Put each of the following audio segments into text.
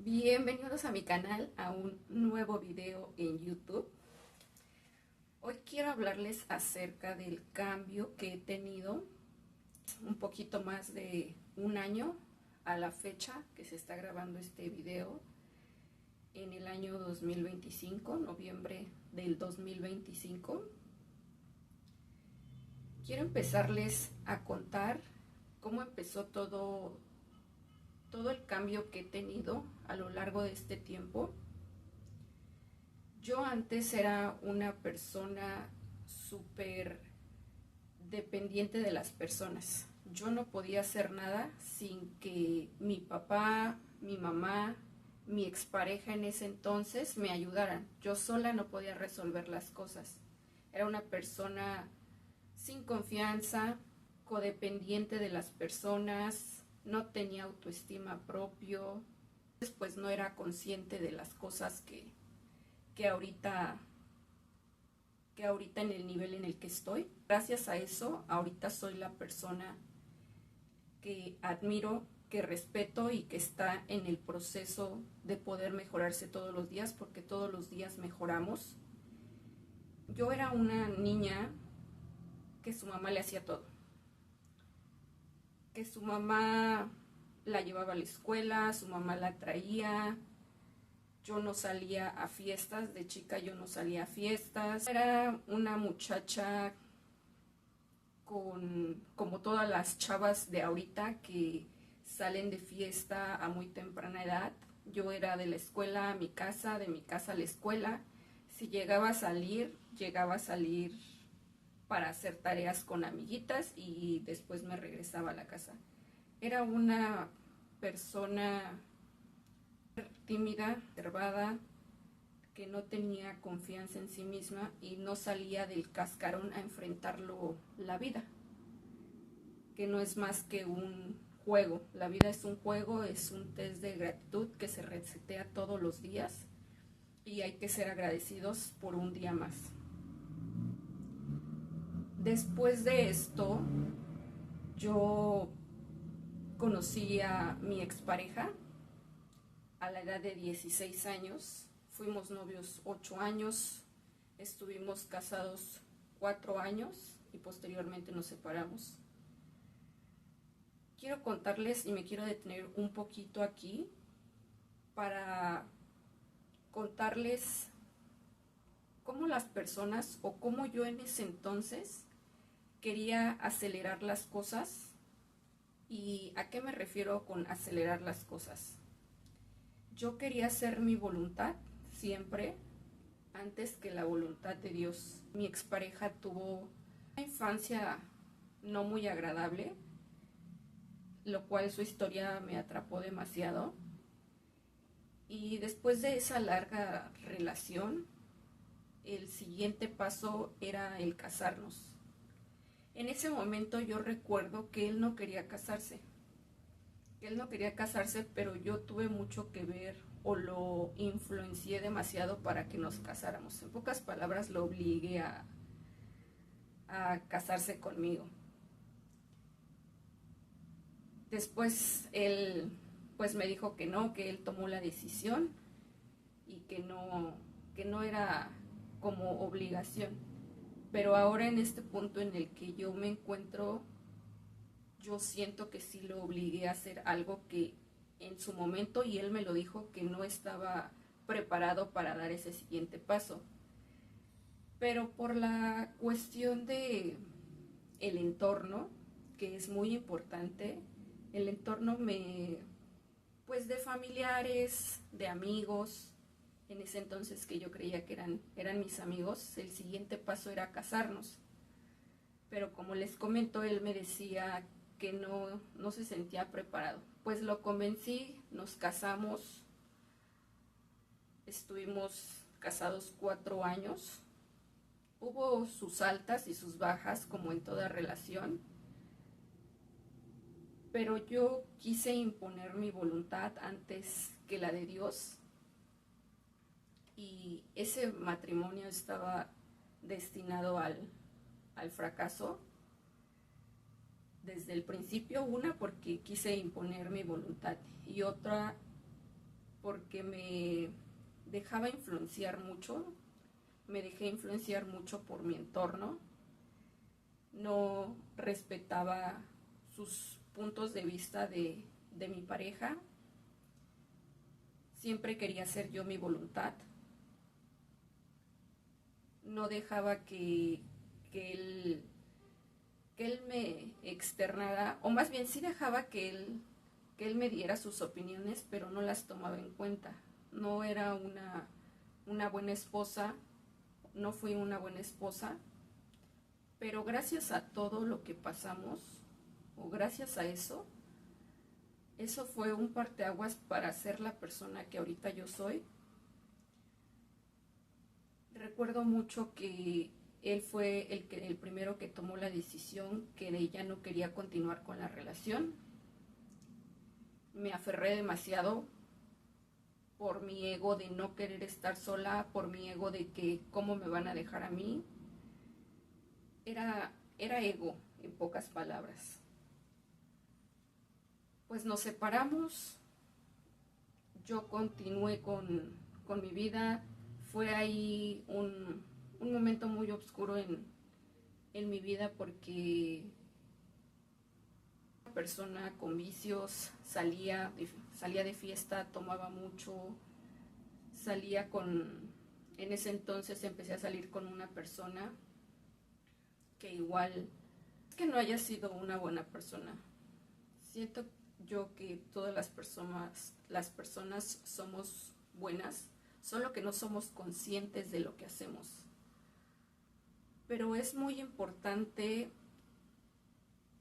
Bienvenidos a mi canal, a un nuevo video en YouTube. Hoy quiero hablarles acerca del cambio que he tenido un poquito más de un año a la fecha que se está grabando este video, en el año 2025, noviembre del 2025. Quiero empezarles a contar cómo empezó todo el cambio que he tenido a lo largo de este tiempo. Yo antes era una persona súper dependiente de las personas. Yo no podía hacer nada sin que mi papá, mi mamá, mi expareja en ese entonces me ayudaran. Yo sola no podía resolver las cosas. Era una persona sin confianza, codependiente de las personas, no tenía autoestima propio, pues no era consciente de las cosas que ahorita en el nivel en el que estoy. Gracias a eso, ahorita soy la persona que admiro, que respeto y que está en el proceso de poder mejorarse todos los días, porque todos los días mejoramos. Yo era una niña que su mamá le hacía todo, que su mamá la llevaba a la escuela, su mamá la traía. Yo no salía a fiestas, de chica yo no salía a fiestas. Era una muchacha como todas las chavas de ahorita que salen de fiesta a muy temprana edad. Yo era de la escuela a mi casa, de mi casa a la escuela. Si llegaba a salir para hacer tareas con amiguitas y después me regresaba a la casa. Era una persona tímida, reservada, que no tenía confianza en sí misma y no salía del cascarón a enfrentarlo la vida, que no es más que un juego. La vida es un juego, es un test de gratitud que se resetea todos los días y hay que ser agradecidos por un día más. Después de esto, yo conocí a mi expareja a la edad de 16 años. Fuimos novios 8 años, estuvimos casados 4 años y posteriormente nos separamos. Quiero contarles y me quiero detener un poquito aquí para contarles cómo las personas o cómo yo en ese entonces quería acelerar las cosas. ¿Y a qué me refiero con acelerar las cosas? Yo quería hacer mi voluntad siempre antes que la voluntad de Dios. Mi expareja tuvo una infancia no muy agradable, lo cual su historia me atrapó demasiado. Y después de esa larga relación, el siguiente paso era el casarnos. En ese momento yo recuerdo que él no quería casarse. Pero yo tuve mucho que ver o lo influencié demasiado para que nos casáramos. En pocas palabras, lo obligué a casarse conmigo. Después él pues me dijo que no, que él tomó la decisión y que no era como obligación. Pero ahora en este punto en el que yo me encuentro, yo siento que sí lo obligué a hacer algo que en su momento, y él me lo dijo, que no estaba preparado para dar ese siguiente paso. Pero por la cuestión de el entorno, que es muy importante, el entorno pues de familiares, de amigos, en ese entonces que yo creía que eran mis amigos, el siguiente paso era casarnos. Pero como les comento, él me decía que no se sentía preparado. Pues lo convencí, nos casamos, estuvimos casados 4 años. Hubo sus altas y sus bajas, como en toda relación, pero yo quise imponer mi voluntad antes que la de Dios, y ese matrimonio estaba destinado al fracaso desde el principio. Una, porque quise imponer mi voluntad, y otra, porque me dejaba influenciar mucho, me dejé influenciar mucho por mi entorno, no respetaba sus puntos de vista de mi pareja, siempre quería hacer yo mi voluntad, no dejaba que él me externara, o más bien sí dejaba que él me diera sus opiniones, pero no las tomaba en cuenta. No era una buena esposa, no fui una buena esposa, pero gracias a todo lo que pasamos, o gracias a eso, eso fue un parteaguas para ser la persona que ahorita yo soy. Recuerdo mucho que él fue el primero que tomó la decisión que ella no quería continuar con la relación. Me aferré demasiado por mi ego de no querer estar sola, por mi ego de que cómo me van a dejar a mí. Era ego, en pocas palabras. Pues nos separamos, yo continué con mi vida. Fue ahí un momento muy oscuro en mi vida porque una persona con vicios salía de fiesta, tomaba mucho, salía con... En ese entonces empecé a salir con una persona que igual, es que no haya sido una buena persona. Siento yo que todas las personas somos buenas, solo que no somos conscientes de lo que hacemos. Pero es muy importante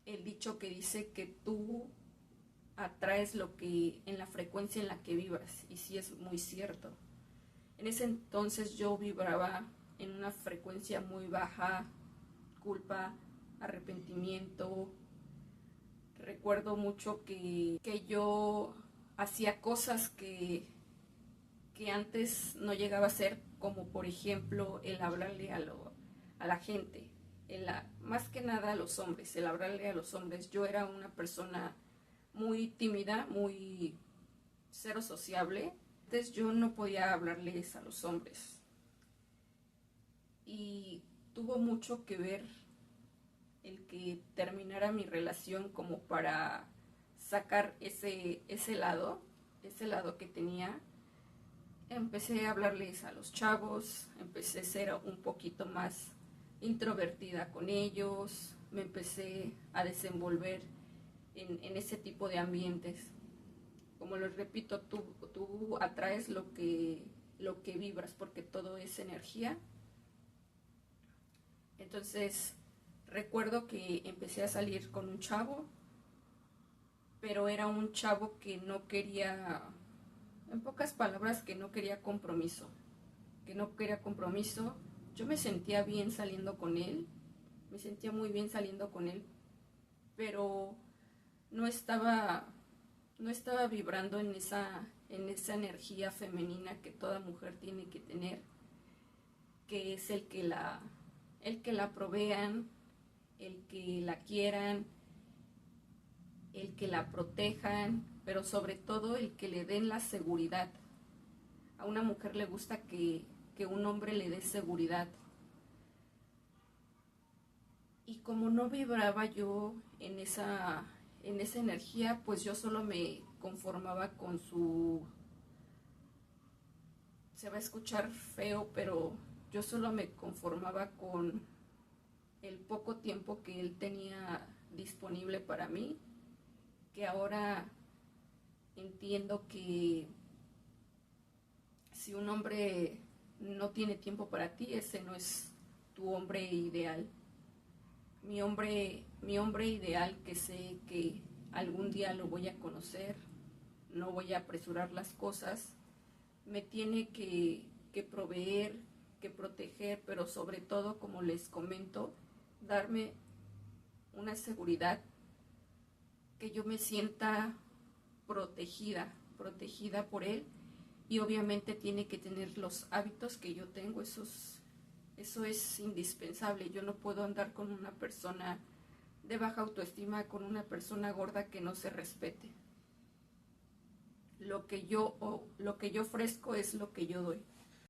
el dicho que dice que tú atraes lo que en la frecuencia en la que vibras, y sí es muy cierto. En ese entonces yo vibraba en una frecuencia muy baja, culpa, arrepentimiento. Recuerdo mucho que yo hacía cosas que antes no llegaba a hacer, como por ejemplo el hablarle a la gente, más que nada a los hombres, el hablarle a los hombres. Yo era una persona muy tímida, muy cero sociable, entonces yo no podía hablarles a los hombres. Y tuvo mucho que ver el que terminara mi relación como para sacar ese lado que tenía. Empecé a hablarles a los chavos, empecé a ser un poquito más introvertida con ellos, me empecé a desenvolver en ese tipo de ambientes. Como les repito, tú atraes lo que vibras, porque todo es energía. Entonces, recuerdo que empecé a salir con un chavo, pero era un chavo que no quería, en pocas palabras, que no quería compromiso. Que no quería compromiso. Yo me sentía bien saliendo con él, me sentía muy bien saliendo con él, pero no estaba, no estaba vibrando en esa energía femenina que toda mujer tiene que tener, que es el que la provean, el que la quieran, el que la protejan, pero sobre todo el que le den la seguridad. A una mujer le gusta que un hombre le dé seguridad. Y como no vibraba yo en esa energía, pues yo solo me conformaba con su... Se va a escuchar feo, pero yo solo me conformaba con el poco tiempo que él tenía disponible para mí, que ahora entiendo que si un hombre no tiene tiempo para ti, ese no es tu hombre ideal. Mi hombre ideal, que sé que algún día lo voy a conocer, no voy a apresurar las cosas, me tiene que proveer, que proteger, pero sobre todo, como les comento, darme una seguridad, que yo me sienta protegida por él, y obviamente tiene que tener los hábitos que yo tengo. Eso es indispensable. Yo no puedo andar con una persona de baja autoestima, con una persona gorda que no se respete. lo que yo ofrezco es lo que yo doy.